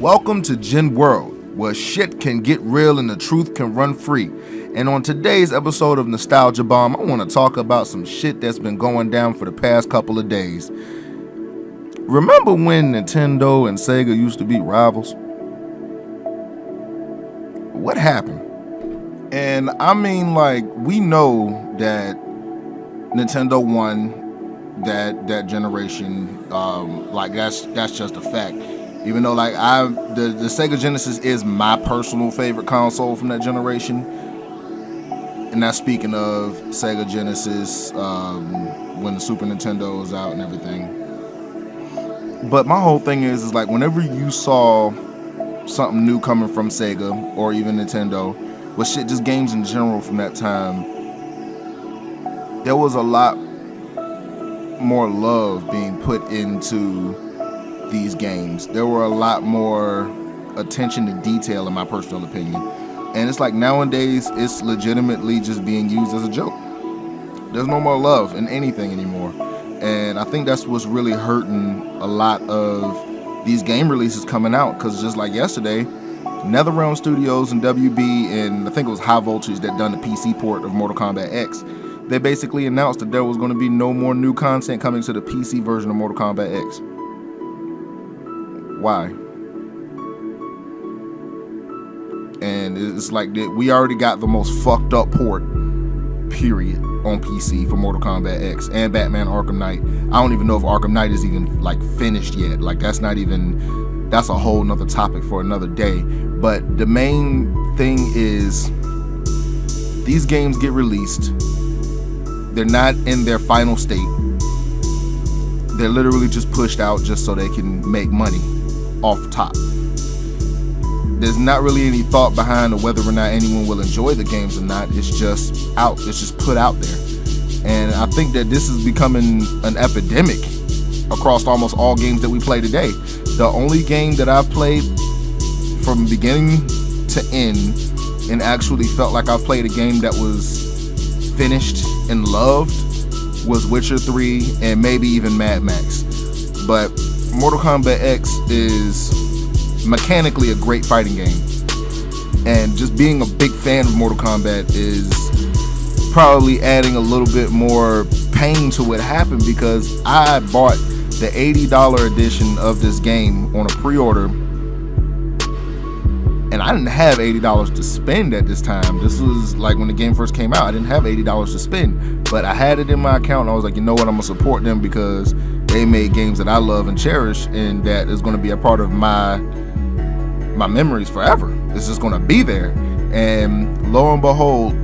Welcome to GenWorld, where shit can get real and the truth can run free. And on today's episode of Nostalgia Bomb, I want to talk about some shit that's been going down for the past couple of days. Remember when Nintendo and Sega used to be rivals? What happened? And I mean, like, we know that Nintendo won that generation. That's just a fact. Even though, like, the Sega Genesis is my personal favorite console from that generation. And that's speaking of Sega Genesis, when the Super Nintendo was out and everything. But my whole thing is like, whenever you saw something new coming from Sega or even Nintendo, with shit, just games in general from that time, there was a lot more love being put into these games. There were a lot more attention to detail, in my personal opinion. And it's like nowadays, it's legitimately just being used as a joke. There's no more love in anything anymore. And I think that's what's really hurting a lot of these game releases coming out. Because just like yesterday, NetherRealm Studios and WB, and I think it was High Voltage that done the PC port of Mortal Kombat X, they basically announced that there was going to be no more new content coming to the PC version of Mortal Kombat X. Why? And it's like that we already got the most fucked up port, period, on PC for Mortal Kombat X and Batman Arkham Knight. I don't even know if Arkham Knight is even like finished yet. Like that's a whole nother topic for another day. But the main thing is these games get released. They're not in their final state. They're literally just pushed out just so they can make money off top. There's not really any thought behind whether or not anyone will enjoy the games or not. It's just out. It's just put out there. And I think that this is becoming an epidemic across almost all games that we play today. The only game that I've played from beginning to end and actually felt like I've played a game that was finished and loved was Witcher 3 and maybe even Mad Max. But Mortal Kombat X is mechanically a great fighting game, and just being a big fan of Mortal Kombat is probably adding a little bit more pain to what happened, because I bought the $80 edition of this game on a pre-order, and I didn't have $80 to spend at this time. This was like when the game first came out. I didn't have $80 to spend, but I had it in my account, and I was like, you know what, I'm gonna support them because they made games that I love and cherish, and that is going to be a part of my memories forever. It's just going to be there. And lo and behold,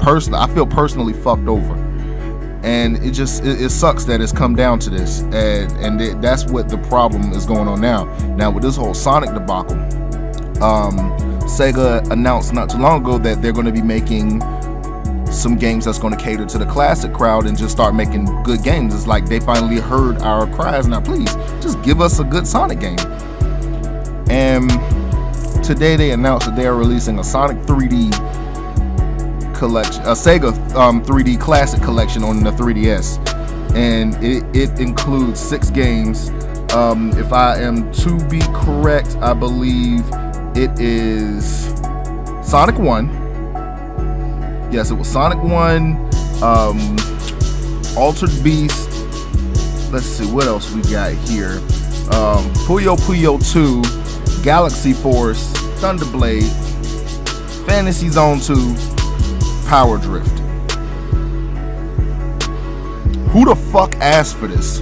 I feel personally fucked over. And it sucks that it's come down to this. And that's what the problem is going on now. Now with this whole Sonic debacle, Sega announced not too long ago that they're going to be making some games that's going to cater to the classic crowd and just start making good games. It's like they finally heard our cries. Now please just give us a good Sonic game. And today they announced that they are releasing a Sonic 3D collection, a Sega 3D Classic collection on the 3DS, and it includes 6 games. If I am to be correct, I believe it is Sonic 1. Yes, it was Sonic 1, Altered Beast. Let's see what else we got here. Puyo Puyo 2, Galaxy Force, Thunderblade, Fantasy Zone 2, Power Drift. Who the fuck asked for this?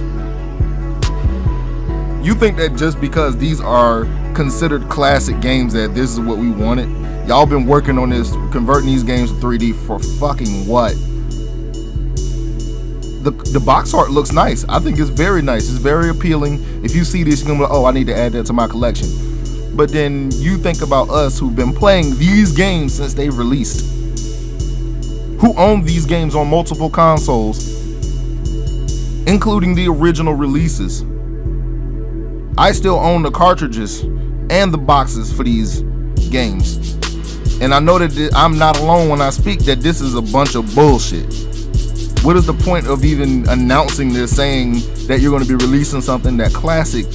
You think that just because these are considered classic games that this is what we wanted? Y'all been working on this, converting these games to 3D for fucking what? The box art looks nice. I think it's very nice. It's very appealing. If you see this, you're gonna be like, oh, I need to add that to my collection. But then you think about us who've been playing these games since they released, who own these games on multiple consoles, including the original releases. I still own the cartridges and the boxes for these games. And I know that I'm not alone when I speak that this is a bunch of bullshit. What is the point of even announcing this, saying that you're going to be releasing something that classic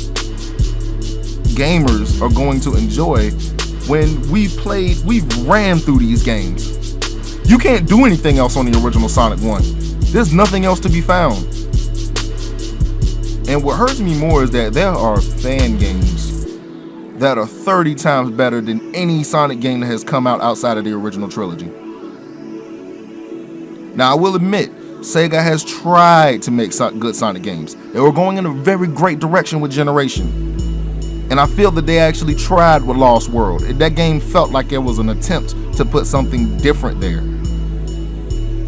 gamers are going to enjoy when we ran through these games. You can't do anything else on the original Sonic 1. There's nothing else to be found. And what hurts me more is that there are fan games that are 30 times better than any Sonic game that has come out outside of the original trilogy. Now, I will admit, Sega has tried to make good Sonic games. They were going in a very great direction with Generation. And I feel that they actually tried with Lost World. That game felt like it was an attempt to put something different there.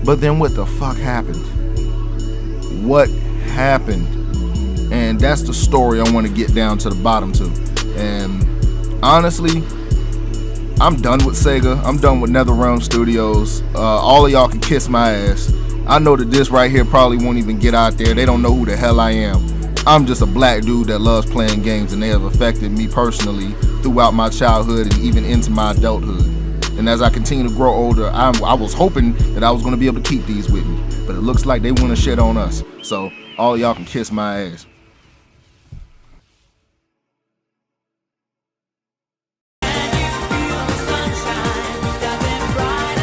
But then what the fuck happened? What happened? And that's the story I want to get down to the bottom to. And honestly, I'm done with Sega. I'm done with NetherRealm Studios. All of y'all can kiss my ass. I know that this right here probably won't even get out there. They don't know who the hell I am. I'm just a black dude that loves playing games, and they have affected me personally throughout my childhood and even into my adulthood. And as I continue to grow older, I was hoping that I was going to be able to keep these with me. But it looks like they want to shit on us. So all y'all can kiss my ass.